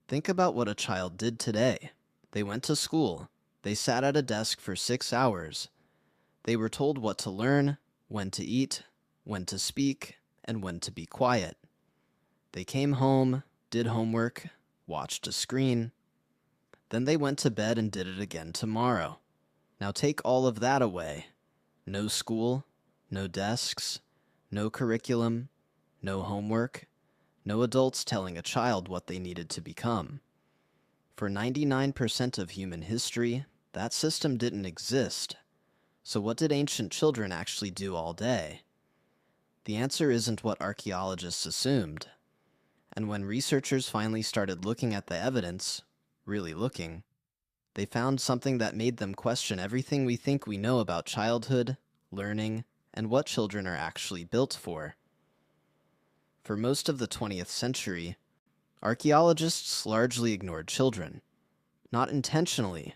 Think about what a child did today. They went to school. They sat at a desk for 6 hours. They were told what to learn, when to eat, when to speak, and when to be quiet. They came home, did homework, watched a screen. Then they went to bed and did it again tomorrow. Now take all of that away. No school, no desks, no curriculum, no homework, no adults telling a child what they needed to become. For 99% of human history, that system didn't exist. So what did ancient children actually do all day? The answer isn't what archaeologists assumed. And when researchers finally started looking at the evidence, really looking, they found something that made them question everything we think we know about childhood, learning, and what children are actually built for. For most of the 20th century, archaeologists largely ignored children. Not intentionally.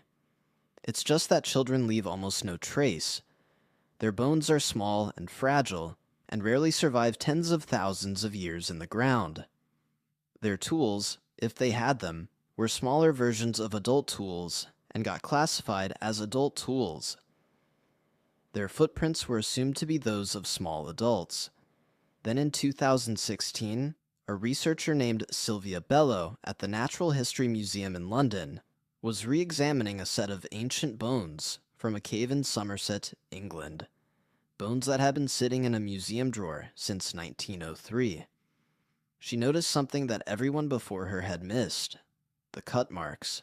It's just that children leave almost no trace. Their bones are small and fragile, and rarely survive tens of thousands of years in the ground. Their tools, if they had them, were smaller versions of adult tools and got classified as adult tools. Their footprints were assumed to be those of small adults. Then in 2016, a researcher named Sylvia Bello at the Natural History Museum in London was re-examining a set of ancient bones from a cave in Somerset, England. Bones that had been sitting in a museum drawer since 1903. She noticed something that everyone before her had missed: the cut marks.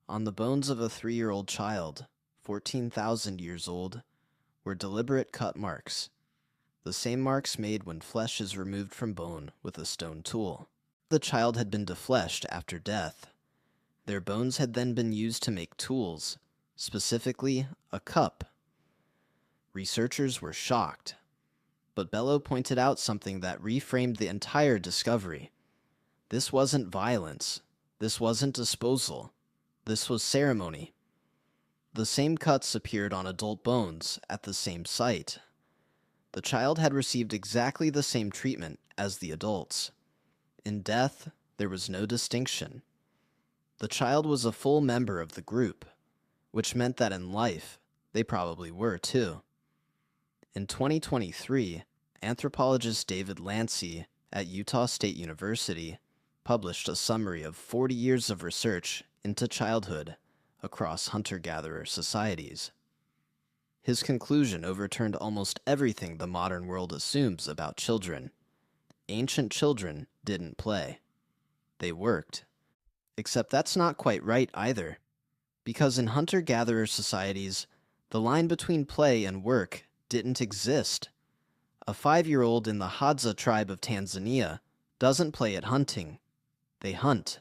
On the bones of a 3-year-old child, 14,000 years old, were deliberate cut marks. The same marks made when flesh is removed from bone with a stone tool. The child had been defleshed after death. Their bones had then been used to make tools, specifically a cup. Researchers were shocked. But Bello pointed out something that reframed the entire discovery. This wasn't violence. This wasn't disposal. This was ceremony. The same cuts appeared on adult bones at the same site. The child had received exactly the same treatment as the adults. In death, there was no distinction. The child was a full member of the group, which meant that in life, they probably were too. In 2023, anthropologist David Lancy at Utah State University published a summary of 40 years of research into childhood across hunter-gatherer societies. His conclusion overturned almost everything the modern world assumes about children. Ancient children didn't play. They worked. Except that's not quite right either, because in hunter-gatherer societies, the line between play and work didn't exist. A 5-year-old in the Hadza tribe of Tanzania doesn't play at hunting. They hunt.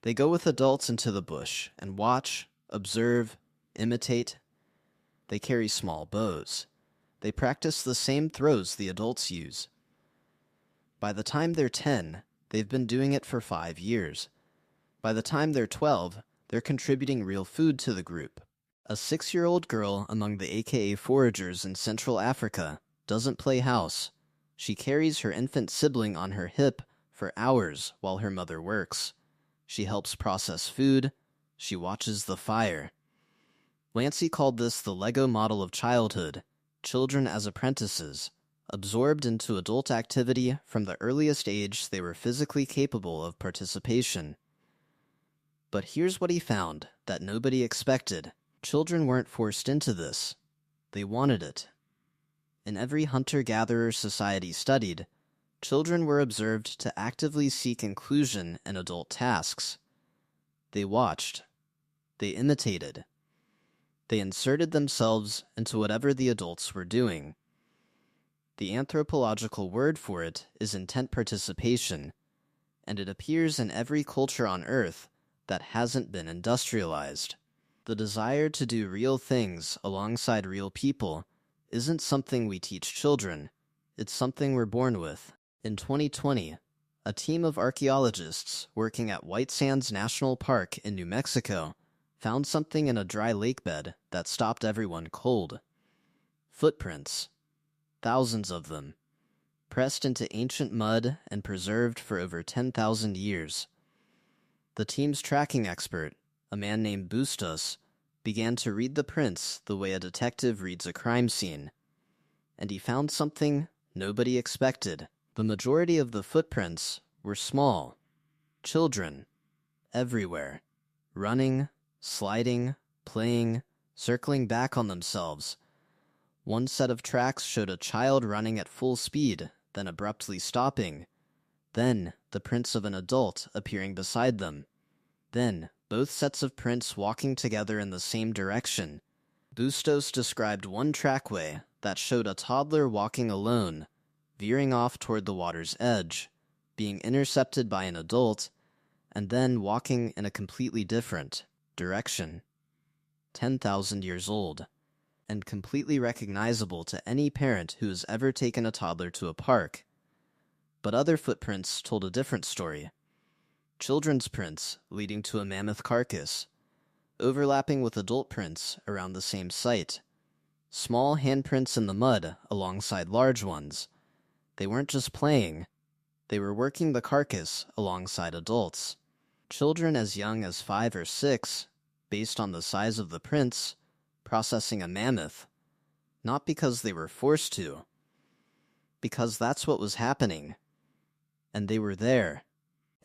They go with adults into the bush and watch, observe, imitate. They carry small bows. They practice the same throws the adults use. By the time they're 10, they've been doing it for 5 years. By the time they're 12, they're contributing real food to the group. A 6-year-old girl among the AKA foragers in Central Africa doesn't play house. She carries her infant sibling on her hip for hours while her mother works. She helps process food. She watches the fire. Lancy called this the Lego model of childhood, children as apprentices, absorbed into adult activity from the earliest age they were physically capable of participation. But here's what he found that nobody expected. Children weren't forced into this. They wanted it. In every hunter-gatherer society studied, children were observed to actively seek inclusion in adult tasks. They watched. They imitated. They inserted themselves into whatever the adults were doing. The anthropological word for it is intent participation, and it appears in every culture on Earth that hasn't been industrialized. The desire to do real things alongside real people isn't something we teach children. It's something we're born with. In 2020, a team of archaeologists working at White Sands National Park in New Mexico found something in a dry lake bed that stopped everyone cold. Footprints. Thousands of them. Pressed into ancient mud and preserved for over 10,000 years. The team's tracking expert, a man named Bustos, began to read the prints the way a detective reads a crime scene. And he found something nobody expected. The majority of the footprints were small. Children. Everywhere. Running, sliding, playing, circling back on themselves. One set of tracks showed a child running at full speed, then abruptly stopping. Then, the prints of an adult appearing beside them. Then, both sets of prints walking together in the same direction. Bustos described one trackway that showed a toddler walking alone, veering off toward the water's edge, being intercepted by an adult, and then walking in a completely different direction. 10,000 years old, and completely recognizable to any parent who has ever taken a toddler to a park. But other footprints told a different story. Children's prints leading to a mammoth carcass, overlapping with adult prints around the same site. Small handprints in the mud alongside large ones. They weren't just playing, they were working the carcass alongside adults. Children as young as 5 or 6, based on the size of the prints, processing a mammoth, not because they were forced to, because that's what was happening. And they were there.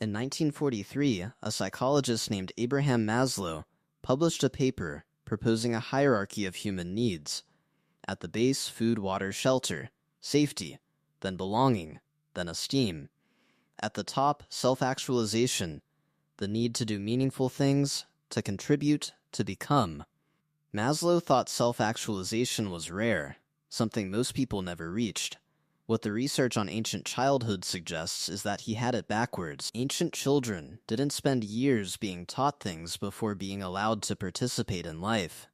In 1943, a psychologist named Abraham Maslow published a paper proposing a hierarchy of human needs. At the base, food, water, shelter, safety, then belonging, then esteem. At the top, self-actualization, the need to do meaningful things, to contribute, to become. Maslow thought self-actualization was rare, something most people never reached. What the research on ancient childhood suggests is that he had it backwards. Ancient children didn't spend years being taught things before being allowed to participate in life.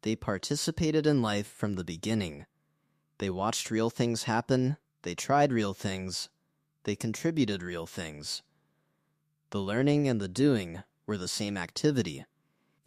They participated in life from the beginning. They watched real things happen, they tried real things, they contributed real things. The learning and the doing were the same activity.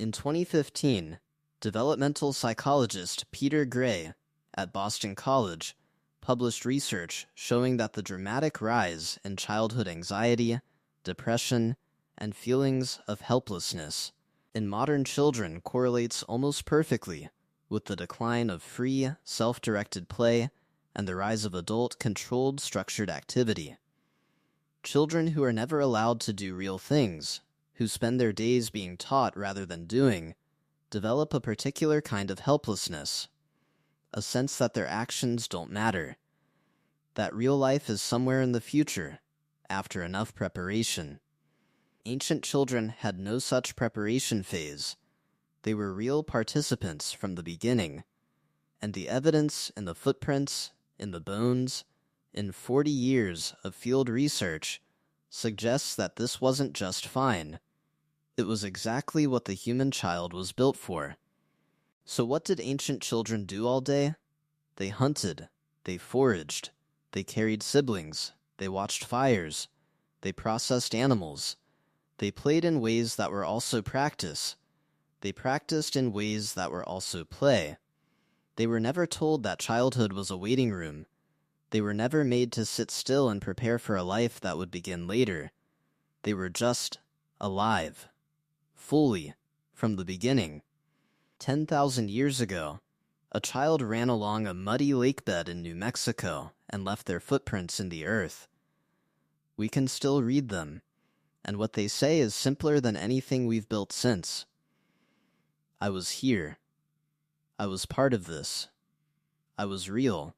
In 2015, developmental psychologist Peter Gray at Boston College published research showing that the dramatic rise in childhood anxiety, depression, and feelings of helplessness in modern children correlates almost perfectly with the decline of free, self-directed play and the rise of adult, controlled, structured activity. Children who are never allowed to do real things, who spend their days being taught rather than doing, develop a particular kind of helplessness, a sense that their actions don't matter, that real life is somewhere in the future, after enough preparation. Ancient children had no such preparation phase. They were real participants from the beginning, and the evidence in the footprints, in the bones, in 40 years of field research suggests that this wasn't just fine. It was exactly what the human child was built for. So what did ancient children do all day? They hunted, they foraged, they carried siblings, they watched fires, they processed animals, they played in ways that were also practice, they practiced in ways that were also play. They were never told that childhood was a waiting room. They were never made to sit still and prepare for a life that would begin later. They were just alive, fully, from the beginning. 10,000 years ago, a child ran along a muddy lake bed in New Mexico and left their footprints in the earth. We can still read them, and what they say is simpler than anything we've built since. I was here. I was part of this. I was real.